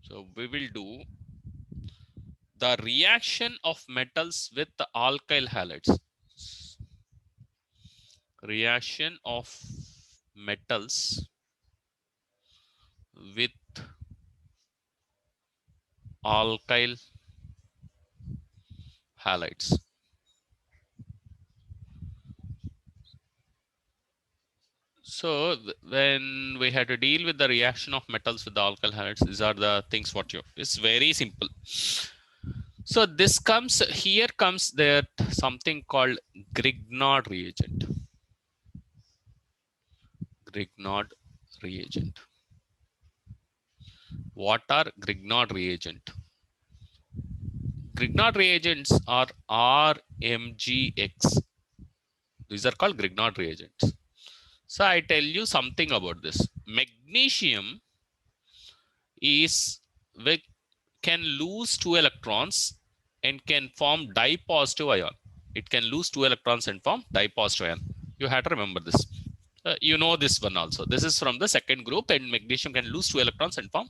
So we will do the reaction of metals with the alkyl halides. Reaction of metals with alkyl halides. So when we had to deal with the reaction of metals with the alkyl halides, these are the things what you. It's very simple. So this comes here comes there something called Grignard reagent. Grignard reagent. What are Grignard reagent? Grignard reagents are RMGX. These are called Grignard reagents. So I tell you something about this. Magnesium is can lose 2 electrons and can form dipositive ion. It can lose 2 electrons and form dipositive ion. You have to remember this. You know this one also. This is from the second group, and magnesium can lose 2 electrons and form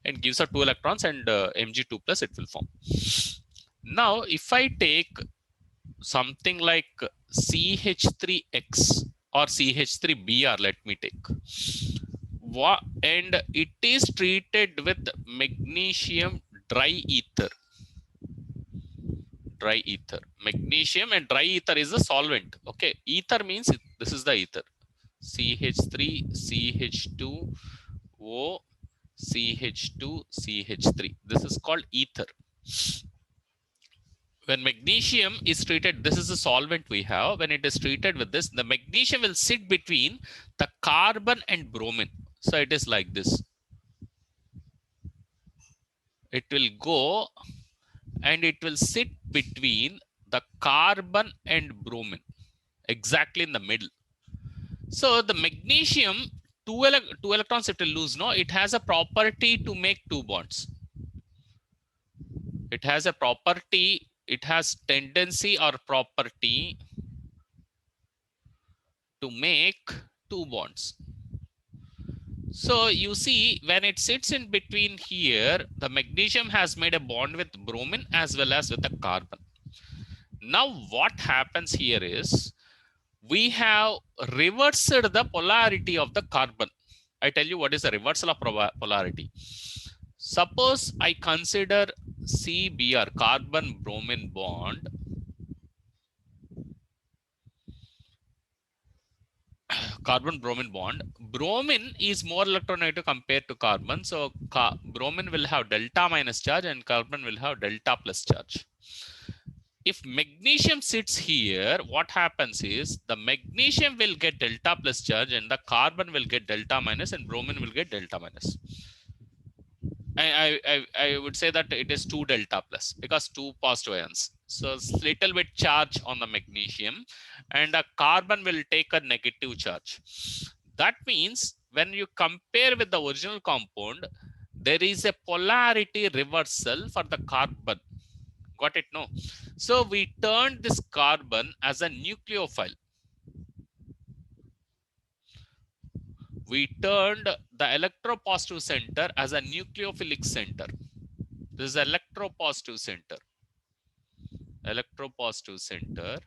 and gives us 2 electrons and Mg2 plus it will form. Now, if I take something like CH3X or CH3Br, let me take. And it is treated with magnesium dry ether. Dry ether. Magnesium and dry ether is a solvent. Okay. Ether means this is the ether. CH3, CH2O, CH2, CH3. This is called ether. When magnesium is treated, this is a solvent we have. When it is treated with this, the magnesium will sit between the carbon and bromine. So it is like this. It will go and it will sit between the carbon and bromine, exactly in the middle. So the magnesium, two electrons it will lose. No, it has a property to make 2 bonds. It has a property, it has tendency or property to make 2 bonds. So you see, when it sits in between here, the magnesium has made a bond with bromine as well as with the carbon. Now what happens here is, we have reversed the polarity of the carbon. I tell you what is the reversal of polarity. Suppose I consider CBr, carbon bromine bond. Carbon bromine bond. Bromine is more electronegative compared to carbon. So bromine will have delta minus charge and carbon will have delta plus charge. If magnesium sits here, what happens is the magnesium will get delta plus charge and the carbon will get delta minus and bromine will get delta minus. I would say that it is 2 delta plus because 2 positive ions. So it's little bit charge on the magnesium and the carbon will take a negative charge. That means when you compare with the original compound, there is a polarity reversal for the carbon. Got it? No. So we turned this carbon as a nucleophile. We turned the electropositive center as a nucleophilic center. This is electropositive center. Electropositive center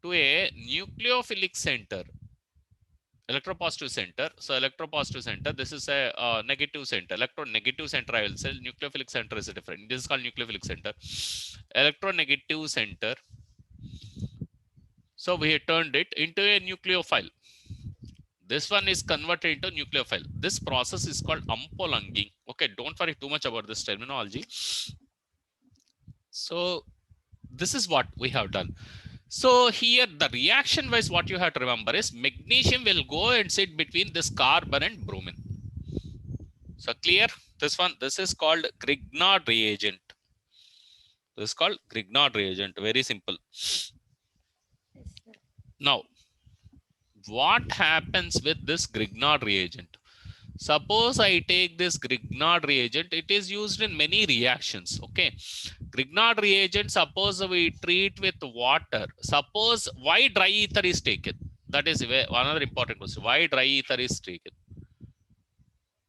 to a nucleophilic center. Electropositive center. So electropositive center, this is a negative center. Electronegative center, I will say. Nucleophilic center is different. This is called nucleophilic center. Electronegative center. So we turned it into a nucleophile. This one is converted into nucleophile. This process is called ampolanging. Okay, don't worry too much about this terminology. So this is what we have done. So here the reaction wise, what you have to remember is magnesium will go and sit between this carbon and bromine. So clear? This one, this is called Grignard reagent. This is called Grignard reagent. Very simple. Yes, sir. Now, what happens with this Grignard reagent? Suppose I take this Grignard reagent, it is used in many reactions. Okay. Grignard reagent, suppose we treat with water. Suppose why dry ether is taken? That is another important question. Why dry ether is taken?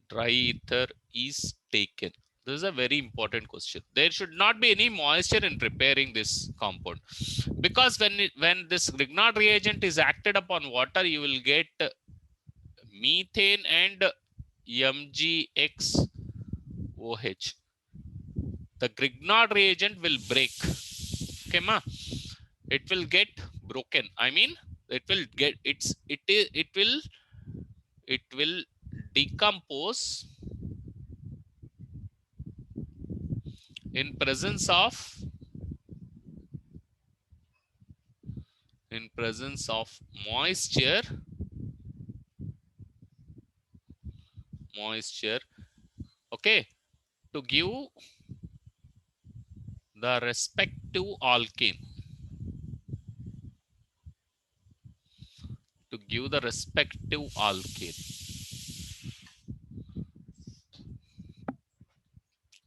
dry ether is taken? This is a very important question. There should not be any moisture in preparing this compound, because when this Grignard reagent is acted upon water, you will get methane and MgXOH. The Grignard reagent will break. Okay, ma? It will get broken. I mean, it will get it will decompose in presence of moisture. Okay, to give the respective alkane. To give the respective alkane.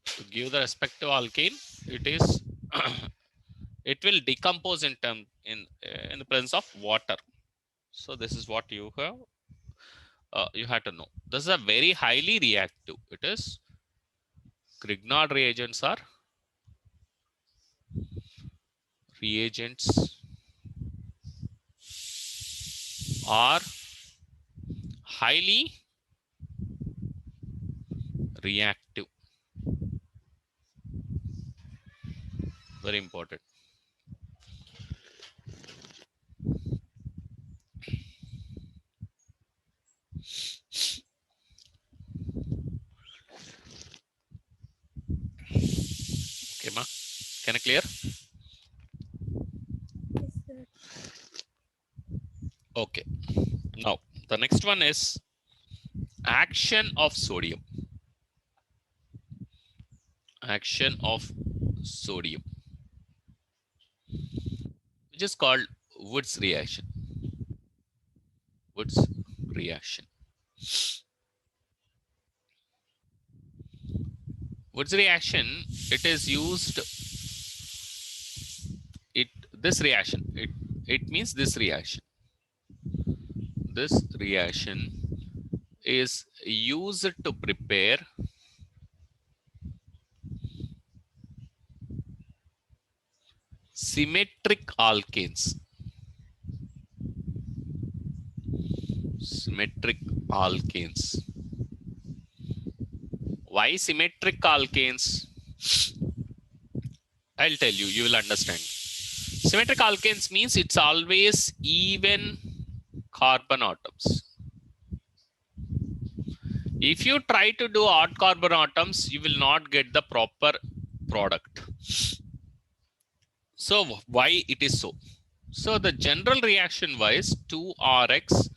To give the respective alkane, it is it will decompose in the presence of water. So this is what you have to know. This is a very highly reactive. It is Grignard reagents are highly reactive. Very important. Okay, ma? Can I clear? Yes, sir. Okay. Now the next one is action of sodium. Action of sodium, which is called Wood's reaction. Wood's reaction. Wood's reaction, it is used. This reaction. It means this reaction. This reaction is used to prepare symmetric alkanes. Symmetric alkanes. Why symmetric alkanes? I'll tell you, you will understand. Symmetric alkanes means it's always even carbon atoms. If you try to do odd carbon atoms, you will not get the proper product. So why it is so? So the general reaction wise, 2RX,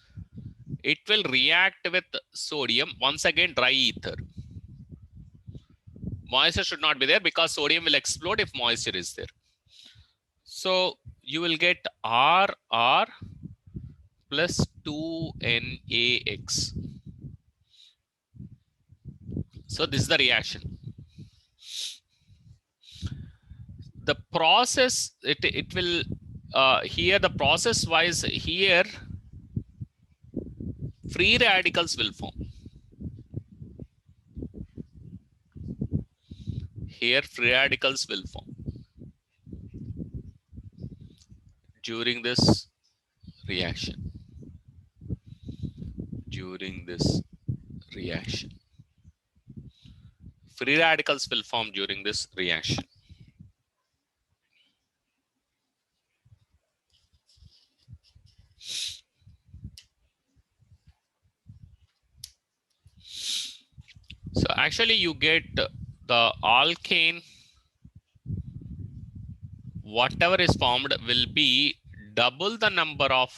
it will react with sodium, once again dry ether. Moisture should not be there because sodium will explode if moisture is there. So you will get RR plus 2NaX. So this is the reaction. The process, it will here the process wise, here free radicals will form. Here free radicals will form during this reaction. During this reaction, free radicals will form during this reaction. So actually you get the alkane, whatever is formed will be double the number of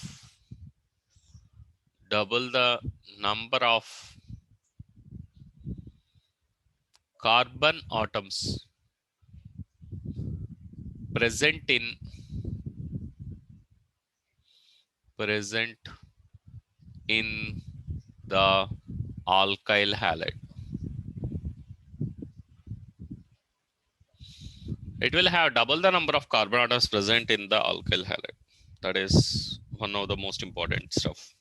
carbon atoms present in the alkyl halide. It will have double the number of carbon atoms present in the alkyl halide. That is one of the most important stuff.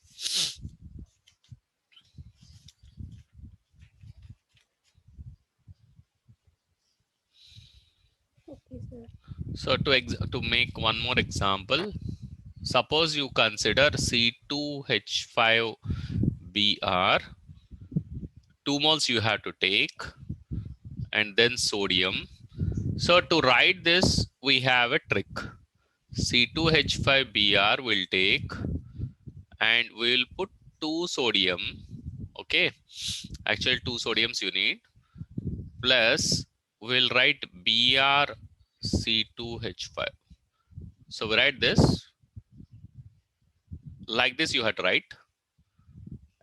Okay, sir. So to make one more example, suppose you consider C2H5Br, 2 moles you have to take, and then sodium. So to write this, we have a trick. C2H5Br will take, and we will put 2 sodium. Okay, actually 2 sodiums you need, plus we'll write BrC2H5. So we write this like this, you have to write,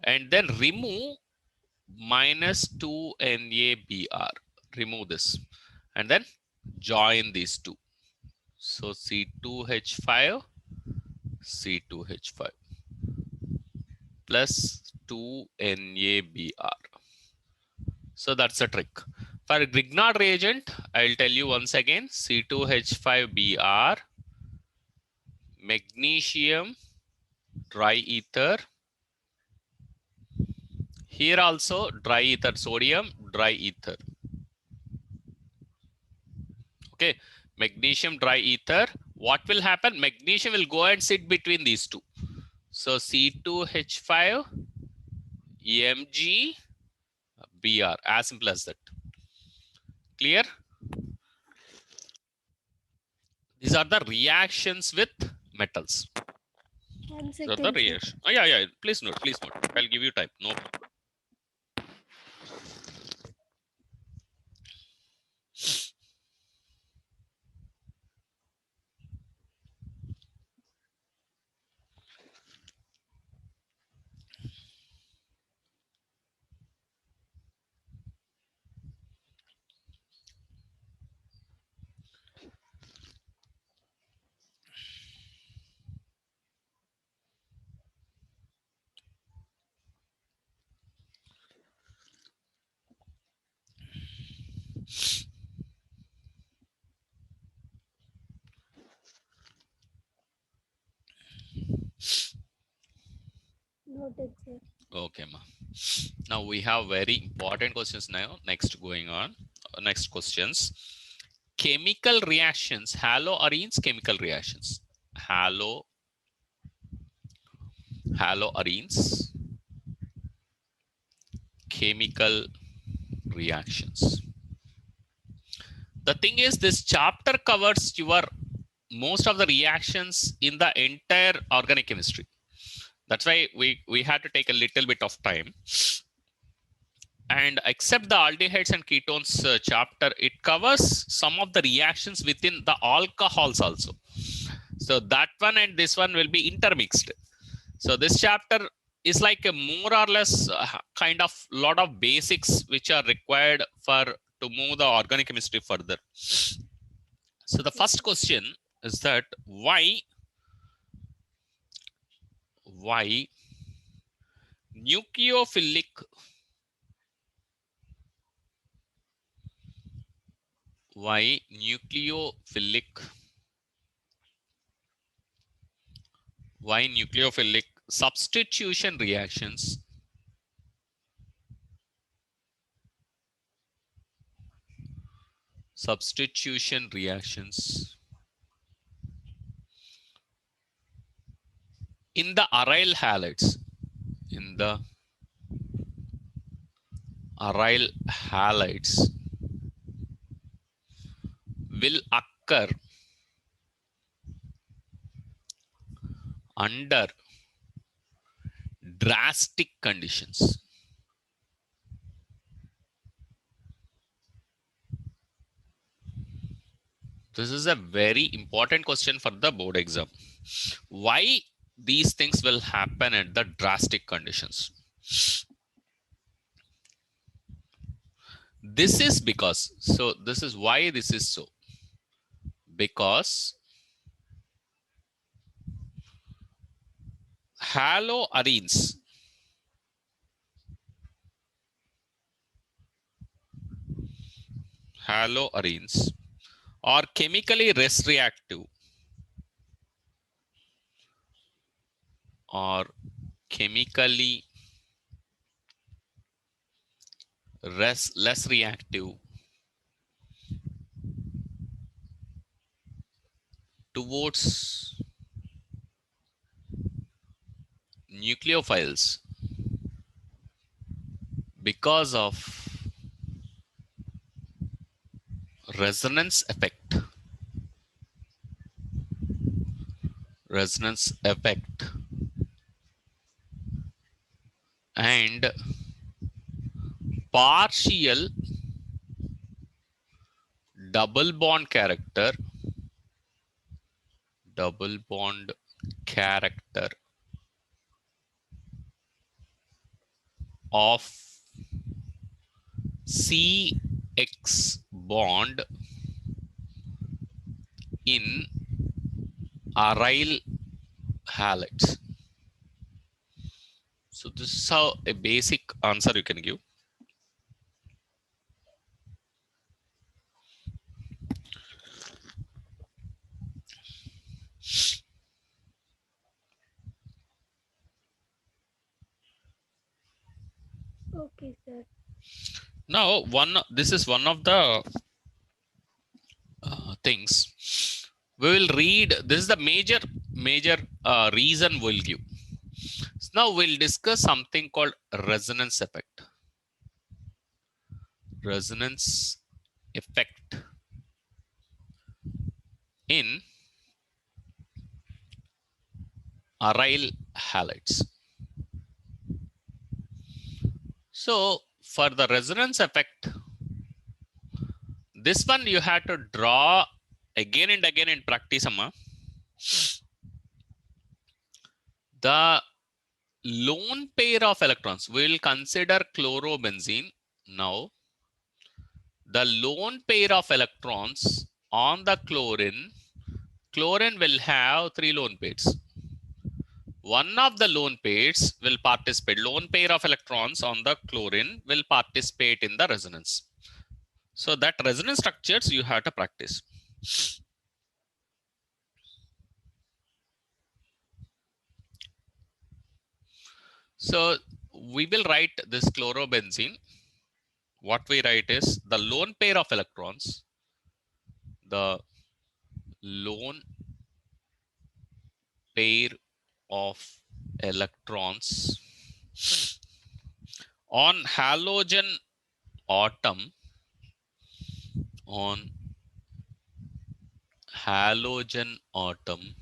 and then remove minus 2NaBr. Remove this and then join these two. So C2H5, C2H5 plus 2NaBr. So that's a trick. For Grignard reagent, I'll tell you once again, C2H5Br, magnesium dry ether. Here also dry ether, sodium dry ether. Okay, magnesium dry ether. What will happen? Magnesium will go and sit between these two. So C2H5 MgBr, as simple as that. Clear? These are the reactions with metals. 1 These are the second, sir. reaction. Oh, yeah. Please note. Please note. I'll give you time. No problem. Noted, sir. Okay, ma. Now we have very important questions now. Next going on. Next questions. Chemical reactions. Haloarenes chemical reactions. Haloarenes chemical reactions. The thing is, this chapter covers your most of the reactions in the entire organic chemistry. That's why we had to take a little bit of time. And except the aldehydes and ketones chapter, it covers some of the reactions within the alcohols also. So that one and this one will be intermixed. So this chapter is like a more or less kind of lot of basics which are required for to move the organic chemistry further. So the first question is that why nucleophilic substitution reactions in the aryl halides will occur under drastic conditions. This is a very important question for the board exam. Why these things will happen at the drastic conditions? This is because, so this is why this is so. Because haloarenes are chemically less reactive or chemically less reactive towards nucleophiles because of resonance effect. Resonance effect and partial double bond character, double bond character of CX bond in aryl halides. So this is how a basic answer you can give. Okay, sir. Now, this is one of the things we will read. This is the major reason we'll give. So now we'll discuss something called resonance effect. Resonance effect in aryl halides. So for the resonance effect, this one you have to draw again and again in practice, Amma. The lone pair of electrons, we will consider chlorobenzene now. The lone pair of electrons on the chlorine will have 3 lone pairs. One of the lone pairs will participate, lone pair of electrons on the chlorine will participate in the resonance. So that resonance structures you have to practice. So we will write this chlorobenzene. What we write is the lone pair of electrons, the lone pair of electrons on halogen atom, on halogen atom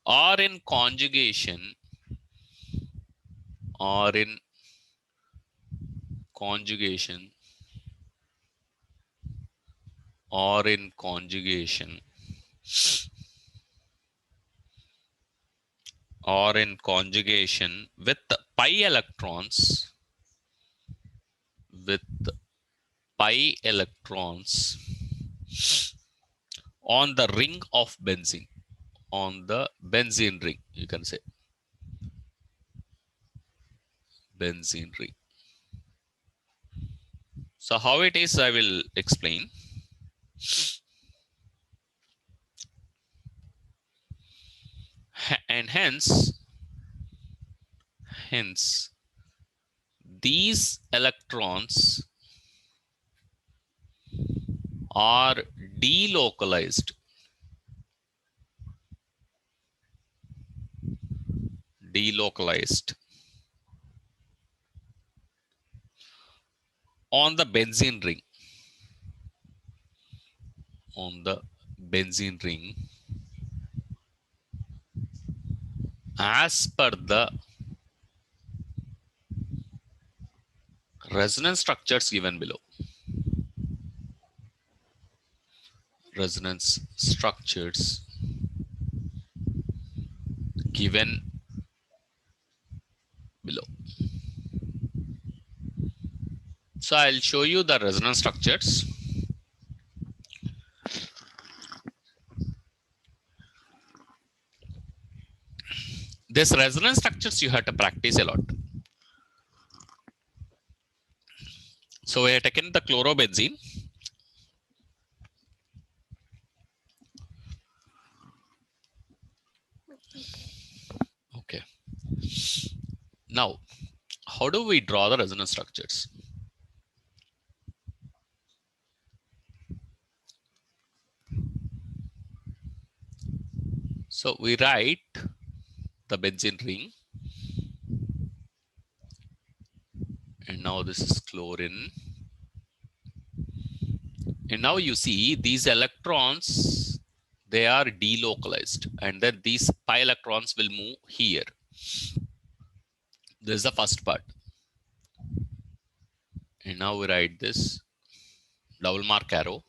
or in conjugation, or in conjugation, or in conjugation, or in conjugation with pi electrons, with pi electrons on the ring of benzene, on the benzene ring, you can say benzene ring. So how it is, I will explain. And hence these electrons are delocalized, on the benzene ring, on the benzene ring as per the resonance structures given below. Resonance structures given below. So I'll show you the resonance structures. This resonance structures you have to practice a lot. So we have taken the chlorobenzene. Okay. Now, how do we draw the resonance structures? So we write the benzene ring. And now this is chlorine. And now you see these electrons, they are delocalized, and then these pi electrons will move here. This is the first part. And now we write this double mark arrow.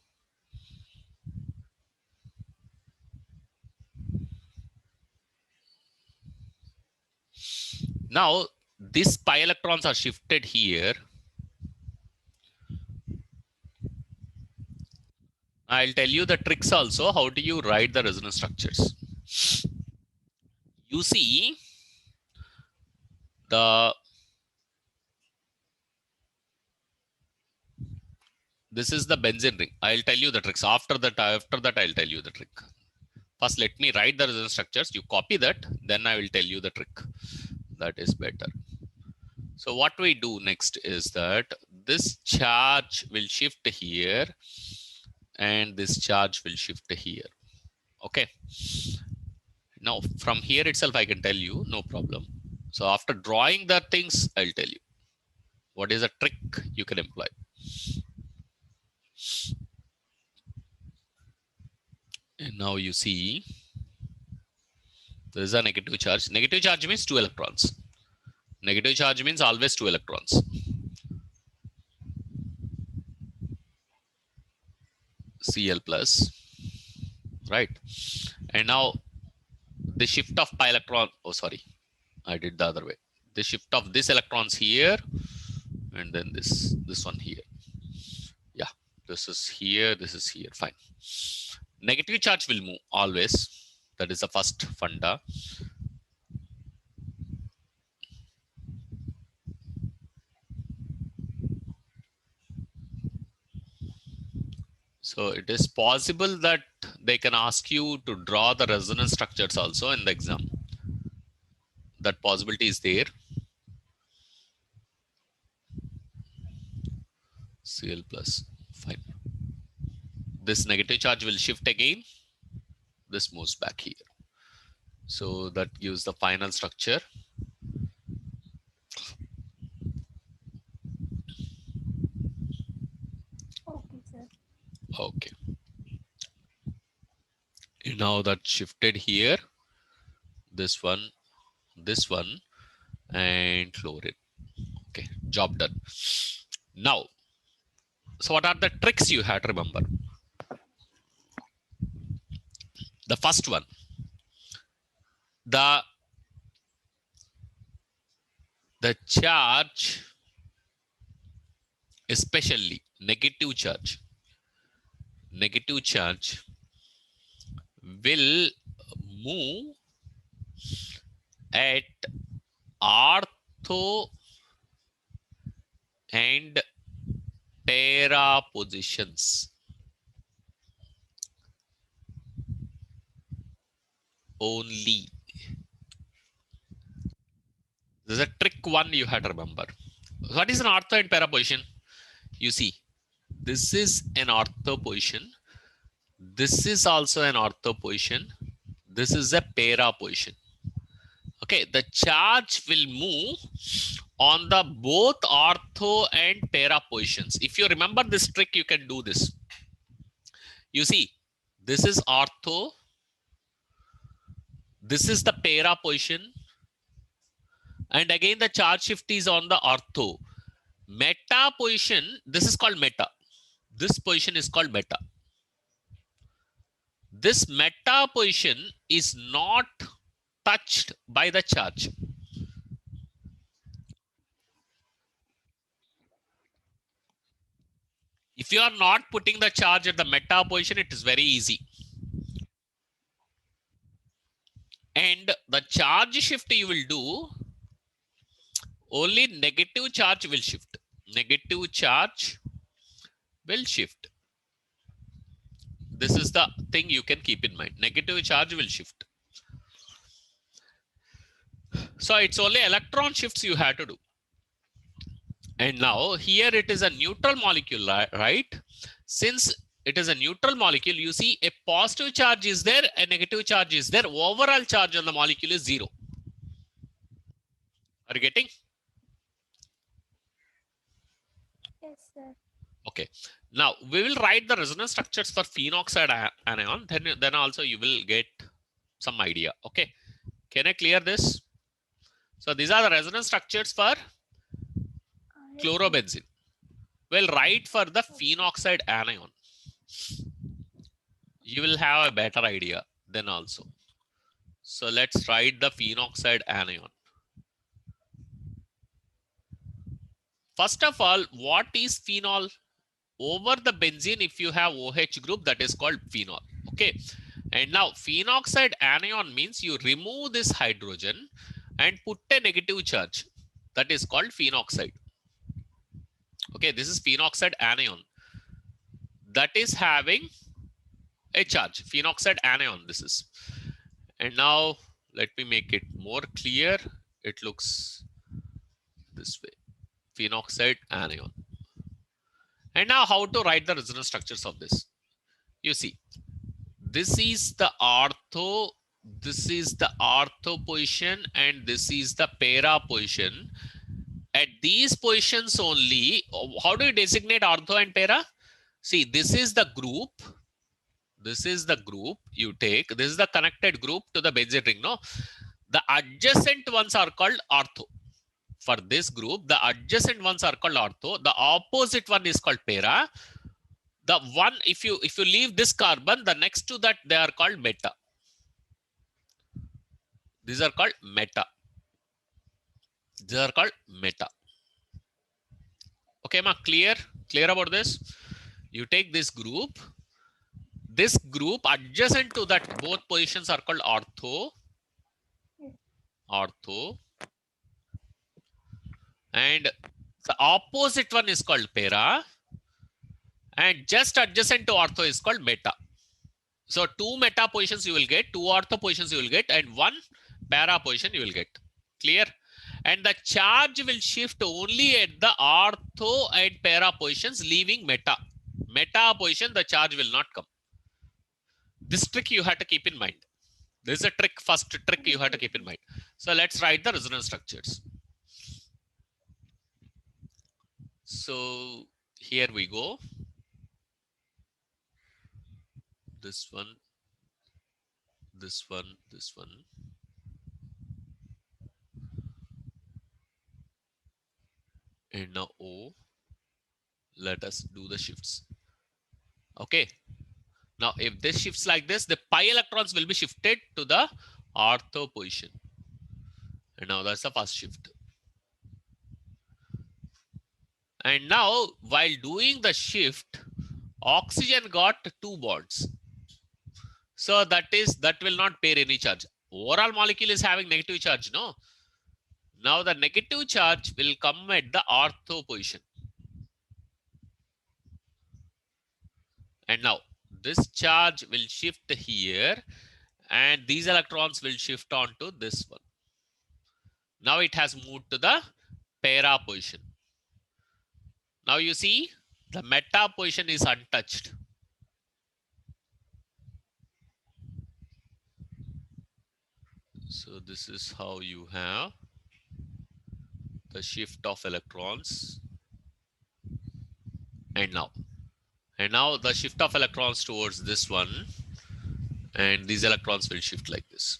Now these pi electrons are shifted here. I'll tell you the tricks also. How do you write the resonance structures? You see this is the benzene ring. I'll tell you the tricks. After that I'll tell you the trick. First, let me write the resonance structures. You copy that, then I will tell you the trick. That is better. So what we do next is that this charge will shift here and this charge will shift here. Okay. Now from here itself I can tell you, no problem. So after drawing the things, I'll tell you what is a trick you can employ. And now you see there is a negative charge. Negative charge means 2 electrons. Negative charge means always 2 electrons. Cl plus, right? And now the shift of pi electron, oh sorry, I did the other way. The shift of this electrons here, and then this one here. Yeah, this is here, this is here, fine. Negative charge will move always. That is the first funda. So it is possible that they can ask you to draw the resonance structures also in the exam. That possibility is there. Cl plus, fine. This negative charge will shift again. This moves back here. So that gives the final structure. Okay, sir. Okay. Now that shifted here, this one, and chlorine. Okay, job done. Now, so what are the tricks you had to remember? The first one, the charge, especially negative charge will move at ortho and para positions. Only. This is a trick one you had to remember. What is an ortho and para position? You see, this is an ortho position. This is also an ortho position. This is a para position. Okay, the charge will move on the both ortho and para positions. If you remember this trick, you can do this. You see, this is ortho. This is the para position. And again, the charge shift is on the ortho. Meta position, this is called meta. This position is called meta. This meta position is not touched by the charge. If you are not putting the charge at the meta position, it is very easy. And the charge shift you will do, only negative charge will shift. Negative charge will shift. This is the thing you can keep in mind. Negative charge will shift. So it's only electron shifts you have to do. And now here it is a neutral molecule, right? Since it is a neutral molecule, you see a positive charge is there, a negative charge is there. Overall charge on the molecule is 0. Are you getting? Yes, sir. Okay. Now we will write the resonance structures for phenoxide anion. Then also you will get some idea. Okay. Can I clear this? So these are the resonance structures for chlorobenzene. We'll write for the phenoxide anion. You will have a better idea then also. So let's write the phenoxide anion. First of all, what is phenol? Over the benzene, if you have OH group, that is called phenol. Okay. And now phenoxide anion means you remove this hydrogen and put a negative charge. That is called phenoxide. Okay, this is phenoxide anion. That is having a charge. Phenoxide anion, this is. And now let me make it more clear. It looks this way. Phenoxide anion. And now how to write the resonance structures of this? You see, this is the ortho, this is the ortho position, and this is the para position. At these positions only, how do you designate ortho and para? See, this is the group. This is the group you take. This is the connected group to the benzene ring. No, the adjacent ones are called ortho. For this group, the adjacent ones are called ortho. The opposite one is called para. The one, if you leave this carbon, the next to that they are called meta. These are called meta. These are called meta. Okay, ma, clear about this? You take this group. This group adjacent to that, both positions are called ortho. Ortho. And the opposite one is called para. And just adjacent to ortho is called meta. So 2 meta positions you will get, 2 ortho positions you will get, and 1 para position you will get. Clear? And the charge will shift only at the ortho and para positions, leaving meta. Meta position, the charge will not come. This trick you have to keep in mind. This is a trick, first trick you have to keep in mind. So let's write the resonance structures. So here we go. This one, this one, this one. And now O. Let us do the shifts. Okay. Now, if this shifts like this, the pi electrons will be shifted to the ortho position. And now that's the first shift. And now, while doing the shift, oxygen got 2 bonds. So that will not bear any charge. Overall molecule is having negative charge, no? Now the negative charge will come at the ortho position. And now this charge will shift here, and these electrons will shift on to this one. Now it has moved to the para position. Now you see the meta position is untouched. So this is how you have the shift of electrons. And now the shift of electrons towards this one, and these electrons will shift like this.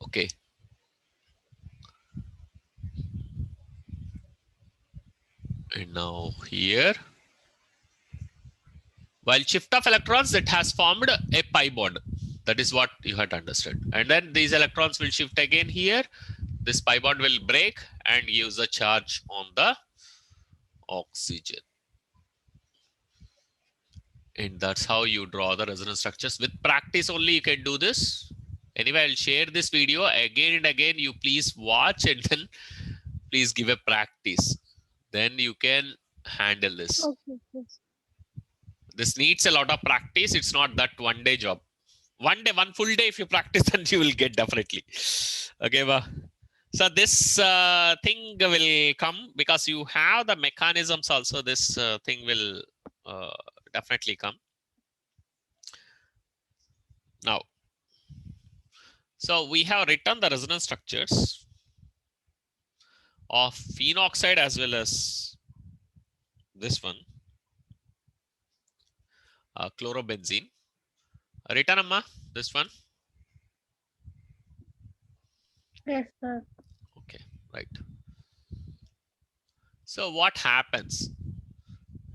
Okay. And now here, while shift of electrons, it has formed a pi bond. That is what you have to understand. And then these electrons will shift again here. This pi bond will break and use a charge on the oxygen. And that's how you draw the resonance structures. With practice only you can do this. Anyway, I'll share this video again and again. You please watch and then please give a practice. Then you can handle this. Okay. Yes. This needs a lot of practice. It's not that one day job. One full day if you practice, then you will get definitely. Okay, So this thing will come because you have the mechanisms also. This thing will definitely come. Now, so we have written the resonance structures of phenoxide as well as this one, chlorobenzene. Written amma, this one. Yes, sir. Okay, right. So what happens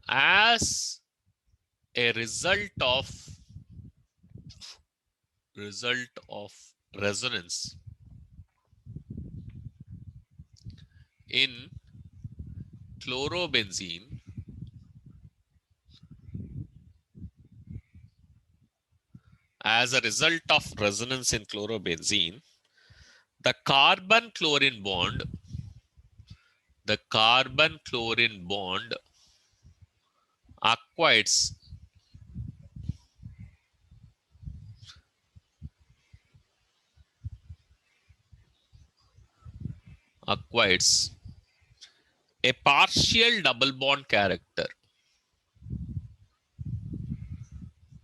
as a result of resonance in chlorobenzene, as a result of resonance in chlorobenzene, the carbon chlorine bond acquires a partial double bond character.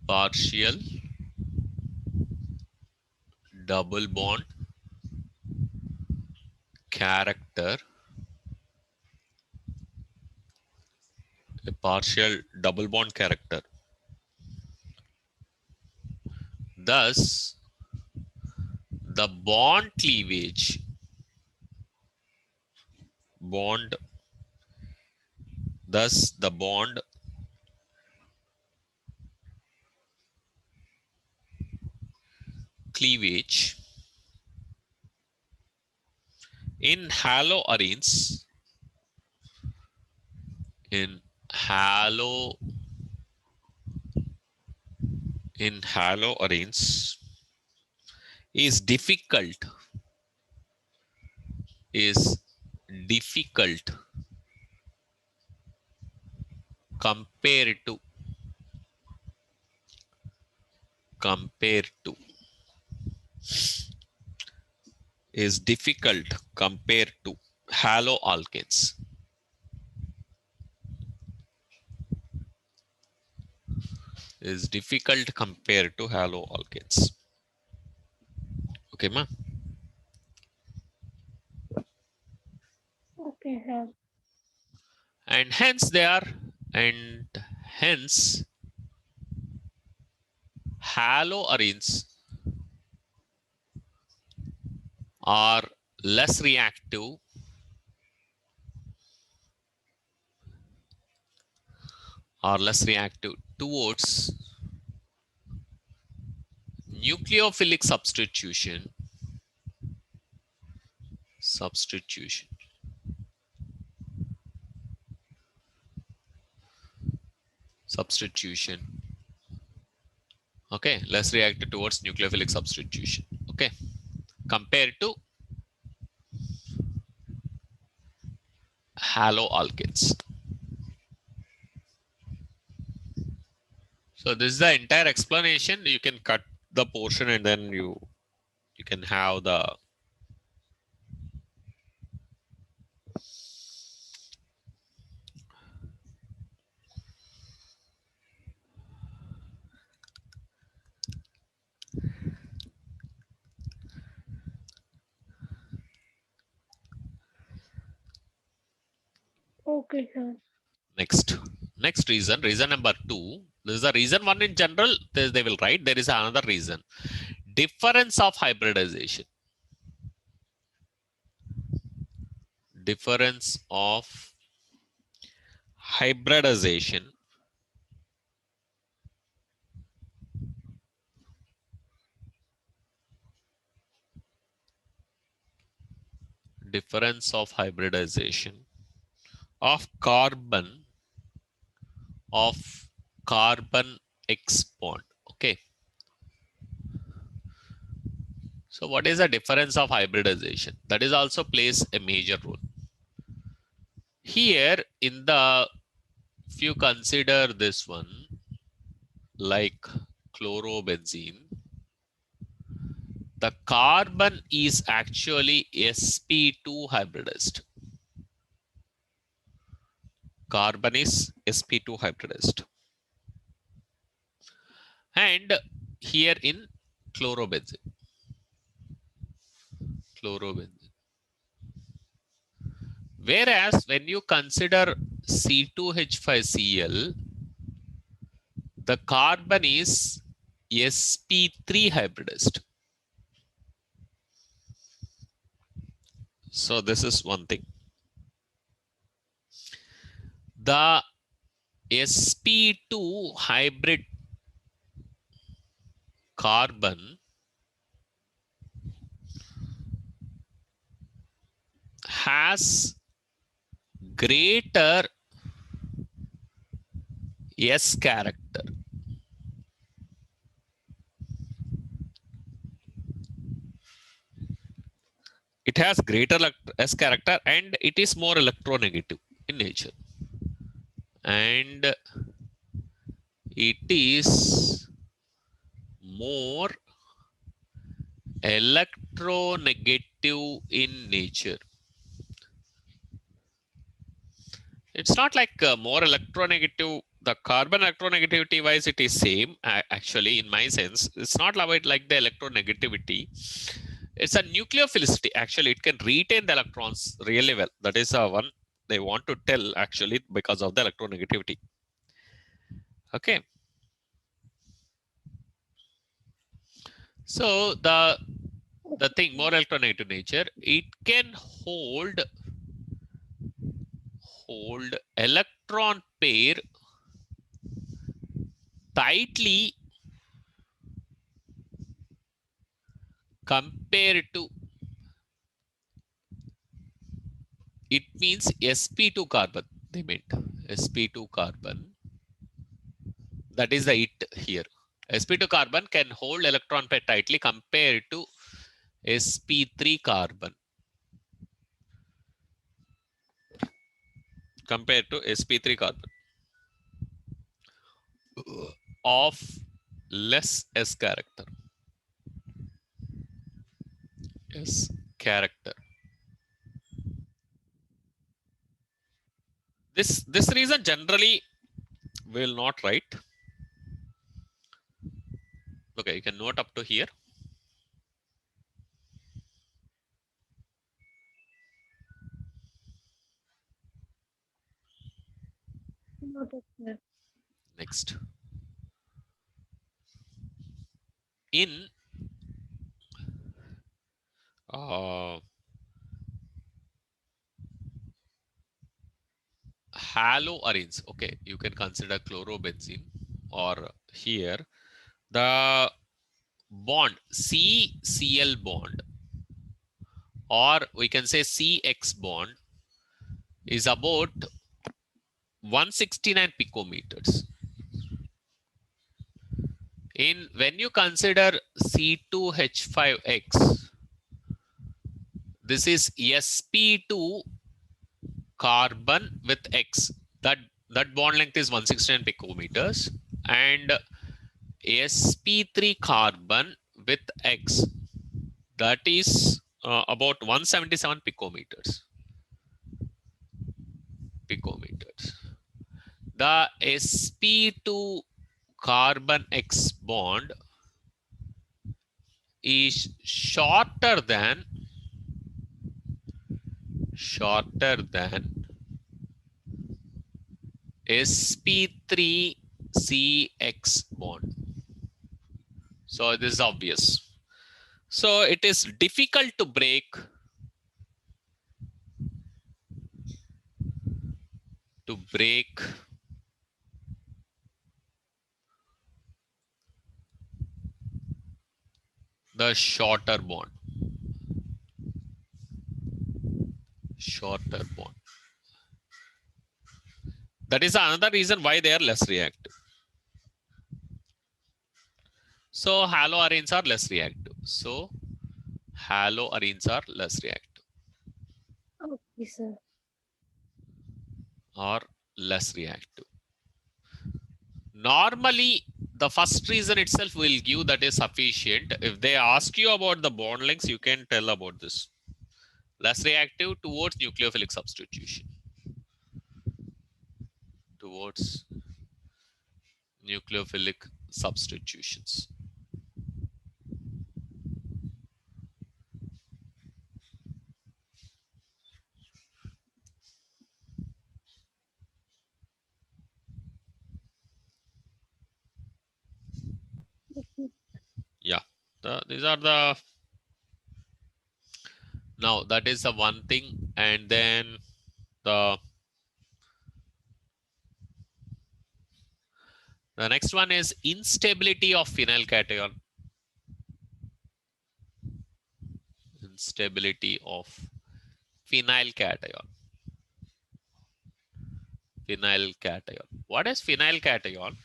Partial double bond character. A partial double bond character. Thus, the bond cleavage thus the bond cleavage in haloarenes in haloarenes is difficult compared to is difficult compared to haloalkanes. Is difficult compared to haloalkanes. Okay, ma? Okay, sir. And hence haloarenes are less reactive towards nucleophilic substitution okay, less reactive towards nucleophilic substitution, okay, compared to haloalkanes. So this is the entire explanation. You can cut the portion and then you can have the Okay, sir. next reason number 2. This is the reason 1 in general. They will write there is another reason. Difference of hybridization. Difference of hybridization of carbon X bond. Okay. So what is the difference of hybridization? That is also plays a major role. Here in the, if you consider this one like chlorobenzene, the carbon is actually sp2 hybridized. Carbon is sp2 hybridized. And here in chlorobenzene. Whereas when you consider C2H5Cl, the carbon is sp3 hybridized. So this is one thing. The sp2 hybrid carbon has greater S character. It has greater S character and it is more electronegative in nature. And it is more electronegative in nature. It's not like more electronegative. The carbon electronegativity wise, it is same. Actually, in my sense, it's not about like the electronegativity. It's a nucleophilicity. Actually, it can retain the electrons really well. That is one they want to tell actually because of the electronegativity. Okay. So the thing more electronegative nature, it can hold electron pair tightly compared to, it means sp2 carbon. They meant sp2 carbon. That is the it here. sp2 carbon can hold electron pair tightly compared to sp3 carbon. Compared to sp3 carbon of less S character. S character. This reason generally will not write. Okay, you can note up to here. Noted, sir. Next. In haloarenes, okay, you can consider chlorobenzene, or here the bond CCl bond, or we can say CX bond, is about 169 picometers. In when you consider C2H5X, this is sp2 carbon with X. That bond length is 169 picometers, and sp3 carbon with X, that is about 177 picometers. The sp2 carbon X bond is shorter than sp3 CX bond. So this is obvious. So it is difficult to break the shorter bond. That is another reason why they are less reactive. So haloarenes are less reactive. Okay, sir. Or less reactive. Normally, the first reason itself will give that is sufficient. If they ask you about the bond lengths, you can tell about this. Less reactive towards nucleophilic substitution. Towards nucleophilic substitutions. Okay. Yeah, these are the, now that is the one thing. And then the next one is instability of phenyl cation. Instability of phenyl cation. Phenyl cation. What is phenyl cation?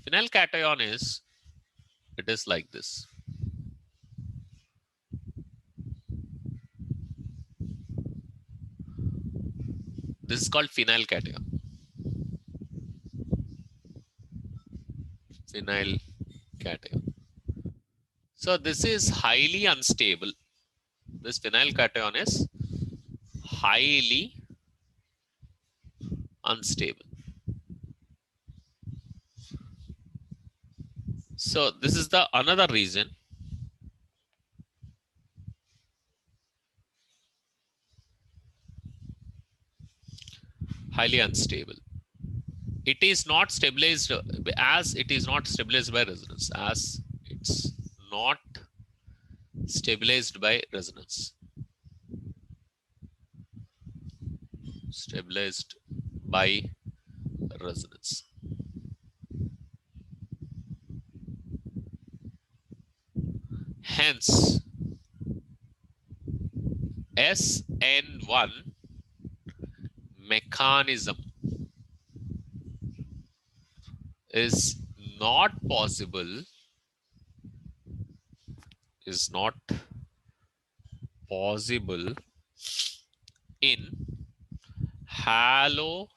Phenyl cation is, it is like this. This is called phenyl cation. Phenyl cation. So this is highly unstable. This phenyl cation is highly unstable. So this is the another reason. Highly unstable. It is not stabilized, as it is not stabilized by resonance, as it's not stabilized by resonance. Stabilized by resonance. Hence, SN1 mechanism is not possible, in haloarenes.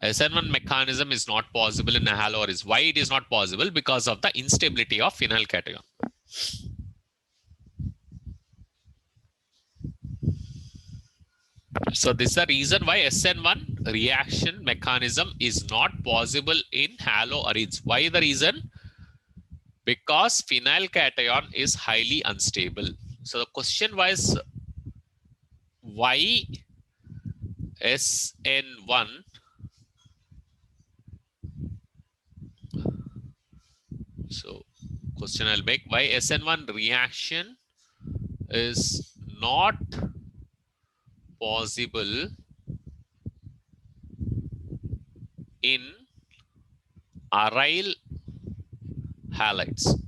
SN1 mechanism is not possible in haloarenes. Why it is not possible? Because of the instability of phenyl cation. So this is the reason why SN1 reaction mechanism is not possible in haloarenes. Why the reason? Because phenyl cation is highly unstable. So the question was, why SN1 so question I'll make, why SN1 reaction is not possible in aryl halides.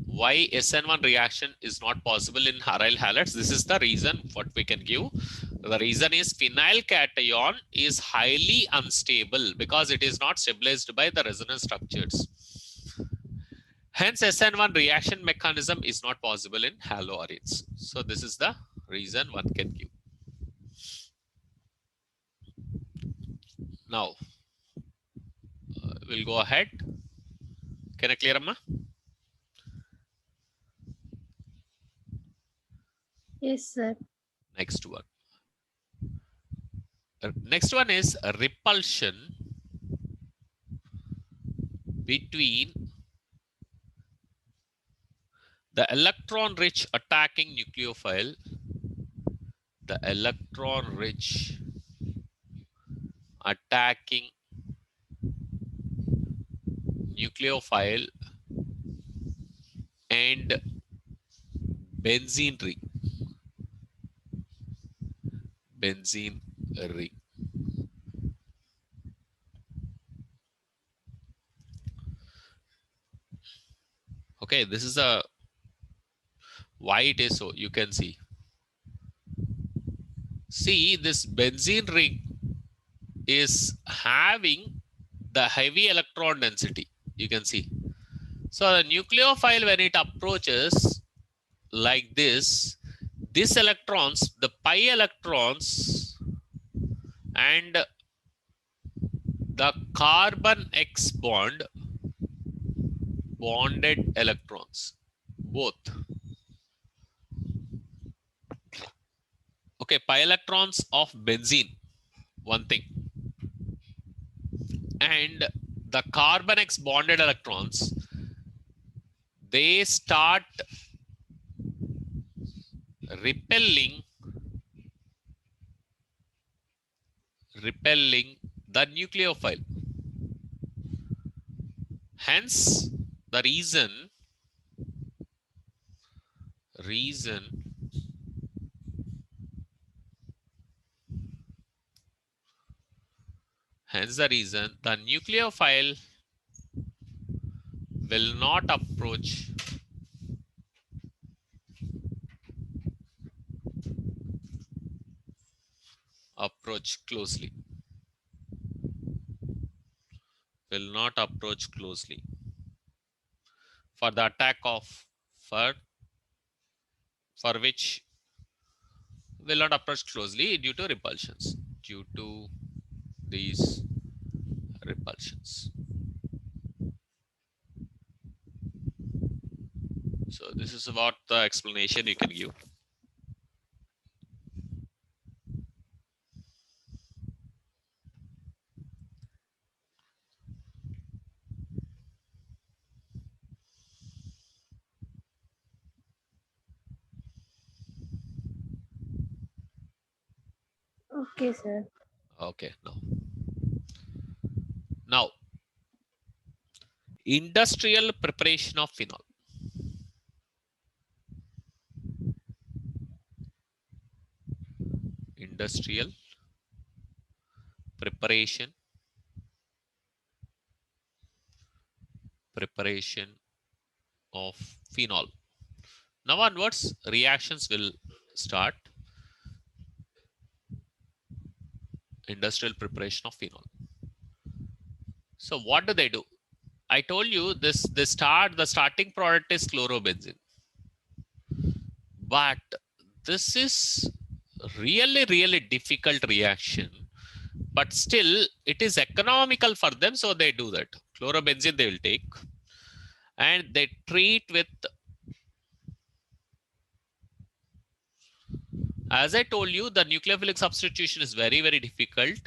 Why SN1 reaction is not possible in aryl halides? This is the reason what we can give. The reason is phenyl cation is highly unstable because it is not stabilized by the resonance structures. Hence, SN1 reaction mechanism is not possible in haloarenes. So this is the reason one can give. Now, we'll go ahead. Can I clear, Amma? Yes, sir. Next one. Next one is a repulsion between the electron-rich attacking nucleophile, the electron-rich attacking nucleophile and benzene ring. Benzene ring. Okay, this is a why it is so. You can see. See, this benzene ring is having the heavy electron density. You can see. So the nucleophile, when it approaches like this, these electrons, the pi electrons and the carbon X bonded electrons, both. Okay, pi electrons of benzene, one thing, and the carbon X bonded electrons, they start repelling the nucleophile. Hence the reason the nucleophile will not approach closely. Will not approach closely for the attack of for which will not approach closely due to repulsions. Due to these repulsions. So this is about the explanation you can give. Okay, sir. Okay, now industrial preparation of phenol. Industrial preparation of phenol. Now onwards, reactions will start. Industrial preparation of phenol. So what do they do? I told you the starting product is chlorobenzene. But this is really difficult reaction. But still, it is economical for them, so they do that. Chlorobenzene they will take, and they treat with, as I told you, the nucleophilic substitution is very difficult,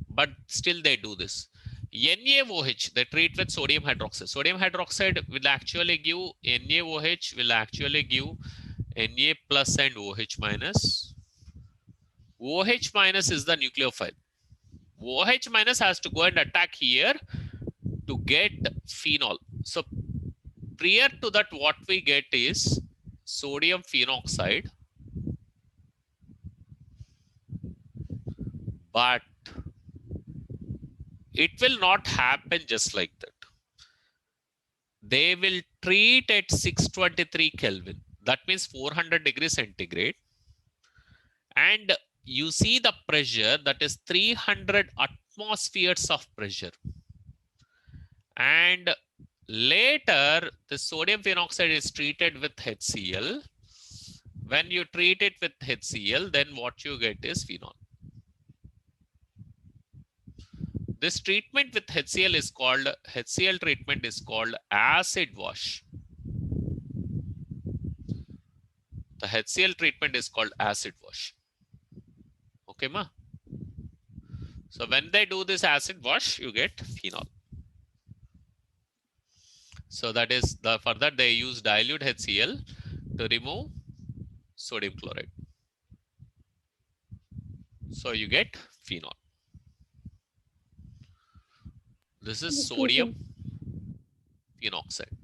but still they do this. NaOH, they treat with sodium hydroxide. Sodium hydroxide will actually give, NaOH will actually give Na plus and OH minus. OH minus is the nucleophile. OH minus has to go and attack here to get phenol. So prior to that, what we get is sodium phenoxide. But it will not happen just like that. They will treat at 623 Kelvin. That means 400 degrees centigrade. And you see the pressure, that is 300 atmospheres of pressure. And later, the sodium phenoxide is treated with HCl. When you treat it with HCl, then what you get is phenol. This treatment with HCl is called, HCl treatment is called acid wash. The HCl treatment is called acid wash. Okay, ma? So when they do this acid wash, you get phenol. So that is the, for that they use dilute HCl to remove sodium chloride. So you get phenol. This is sodium phenoxide.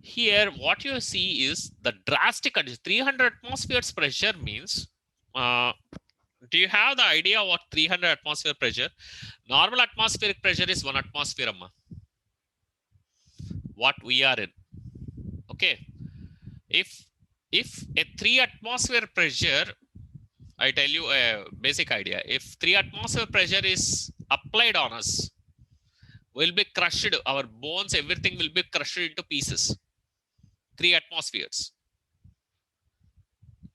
Here, what you see is the drastic condition. 300 atmospheres pressure means, do you have the idea what 300 atmosphere pressure? Normal atmospheric pressure is 1 atmosphere, amma. What we are in. Okay. If a 3 atmosphere pressure, I tell you a basic idea. If 3 atmosphere pressure is applied on us, will be crushed. Our bones, everything will be crushed into pieces. 3 atmospheres.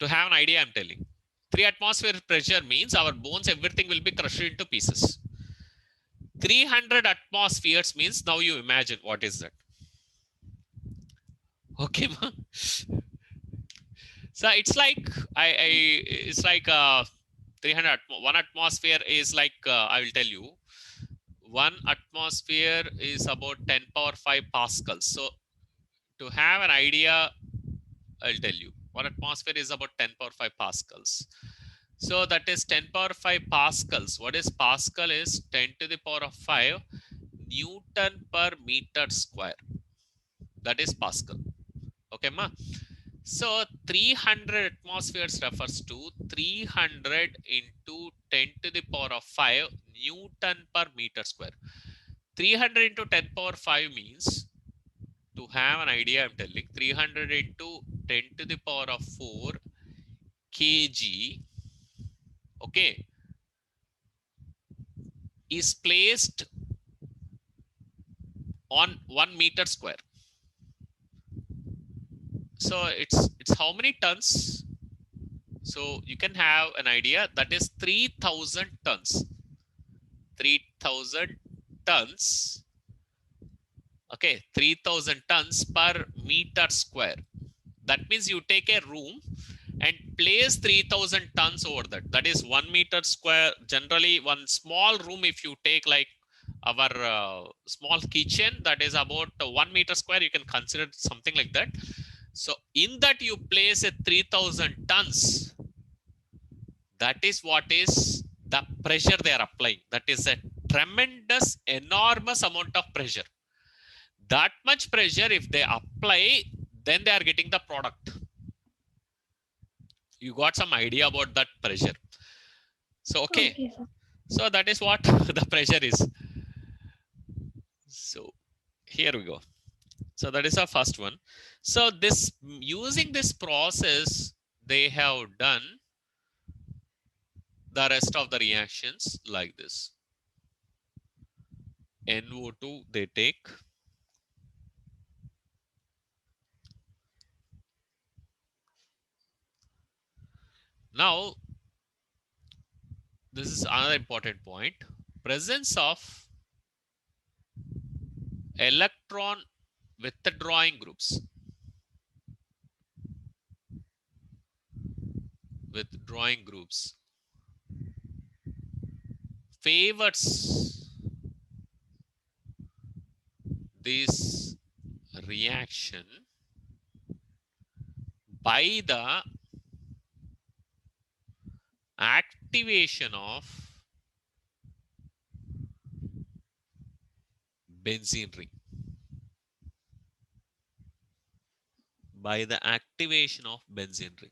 To have an idea, I'm telling. 3 atmosphere pressure means our bones, everything will be crushed into pieces. 300 atmospheres means, now you imagine what is that. Okay, ma? So it's like it's like 300 one atmosphere is like I will tell you, one atmosphere is about 10 power 5 pascals. So to have an idea, I'll tell you, one atmosphere is about 10 power 5 pascals. So that is 10 power 5 pascals. What is pascal? Is 10 to the power of 5 Newton per meter square. That is pascal. Okay, ma? So 300 atmospheres refers to 300 into 10 to the power of 5 Newton per meter square. 300 into 10 power 5 means, to have an idea, I'm telling, 300 into 10 to the power of 4 kg, okay, is placed on 1 meter square. So it's how many tons? So you can have an idea, that is 3000 tons. 3000 tons. Okay, 3000 tons per meter square. That means you take a room and place 3000 tons over that. That is 1 meter square. Generally, one small room, if you take like our small kitchen, that is about 1 meter square, you can consider something like that. So in that you place a 3000 tons. That is what is the pressure they are applying. That is a tremendous, enormous amount of pressure. That much pressure, if they apply, then they are getting the product. You got some idea about that pressure. So, okay. Okay, sir. So that is what the pressure is. So here we go. So that is our first one. So this, using this process, they have done the rest of the reactions like this. NO2 they take. Now, this is another important point. Presence of electron withdrawing groups. Withdrawing groups favors this reaction by the activation of benzene ring. By the activation of benzene ring.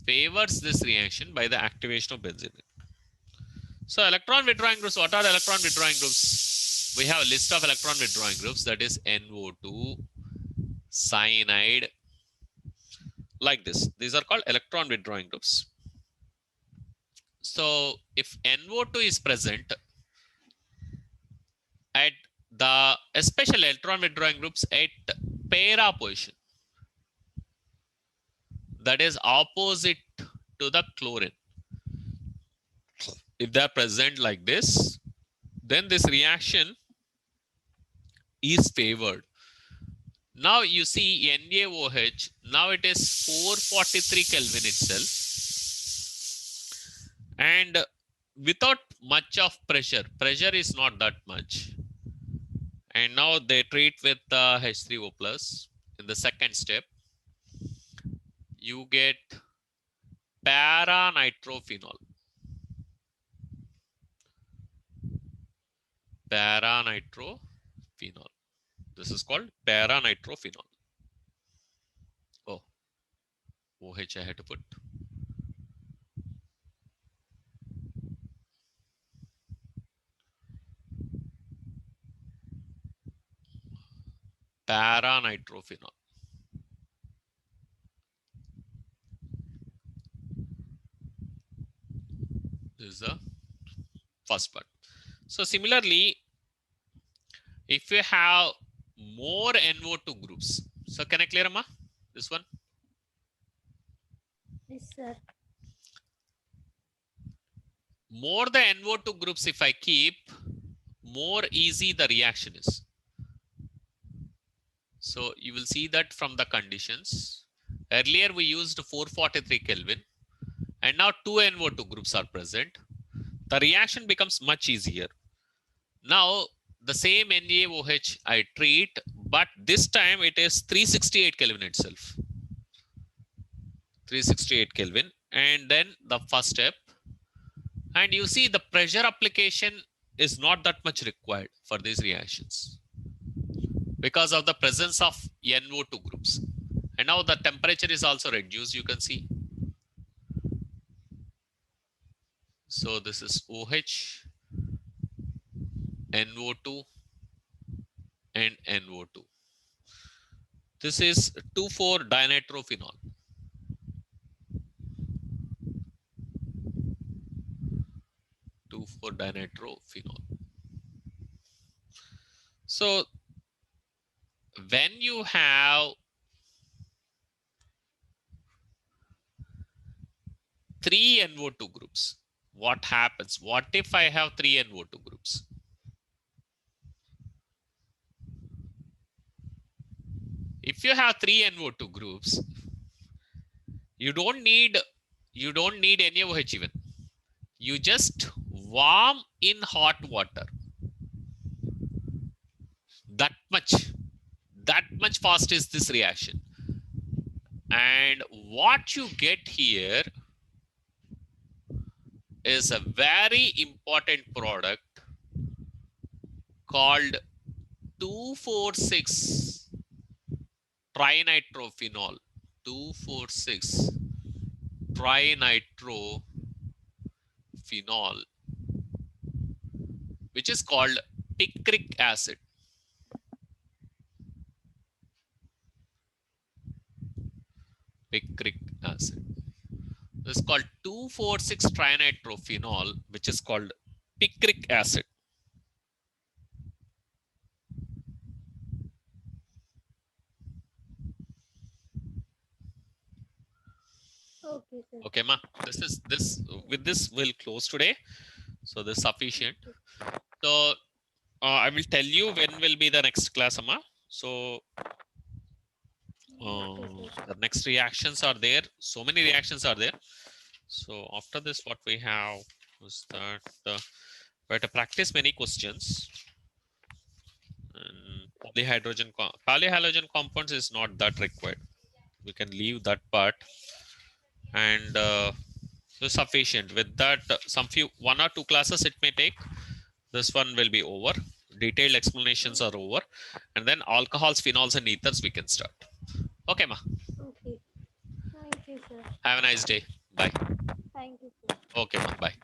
Favors this reaction by the activation of benzene ring. So electron withdrawing groups, what are the electron withdrawing groups? We have a list of electron withdrawing groups, that is NO2, cyanide, like this. These are called electron withdrawing groups. So if NO2 is present at the especially electron withdrawing groups at para position, that is opposite to the chlorine, if they are present like this, then this reaction is favored. Now you see NaOH, now it is 443 Kelvin itself, and without much of pressure is not that much, and now they treat with H3O plus. In the second step, you get para-nitrophenol. Para-nitrophenol. This is called para-nitrophenol. Oh, OH I had to put. Para-nitrophenol. This is the first part. So similarly, if you have more NO2 groups. So can I clear, Amma? This one? Yes, sir. More the NO2 groups if I keep, more easy the reaction is. So you will see that from the conditions. Earlier we used 443 Kelvin and now two NO2 groups are present. The reaction becomes much easier. Now the same NaOH I treat, but this time it is 368 Kelvin itself. 368 Kelvin. And then the first step. And you see the pressure application is not that much required for these reactions because of the presence of NO2 groups. And now the temperature is also reduced, you can see. So this is OH, NO2, and NO2. This is 2,4-dinitrophenol. Dinitrophenol. So when you have three NO2 groups, what happens? What if I have three NO2 groups? If you have three NO2 groups, you don't need NaOH even. You just warm in hot water. That much fast is this reaction. And what you get here is a very important product called 2,4,6 trinitrophenol. 2,4,6 trinitrophenol, which is called picric acid. Picric acid. This is called 2,4,6 trinitrophenol, which is called picric acid. Okay, sir. Okay, ma. With this we'll close today. So this is sufficient. So I will tell you when will be the next class, Amma. So the next reactions are there. So many reactions are there. So after this, what we have is that we have to practice many questions. And polyhalogen compounds is not that required. We can leave that part. And so sufficient. With that, one or two classes it may take. This one will be over. Detailed explanations are over. And then alcohols, phenols, and ethers we can start. Okay, ma. Okay. Thank you, sir. Have a nice day. Bye. Thank you, sir. Okay, ma. Bye.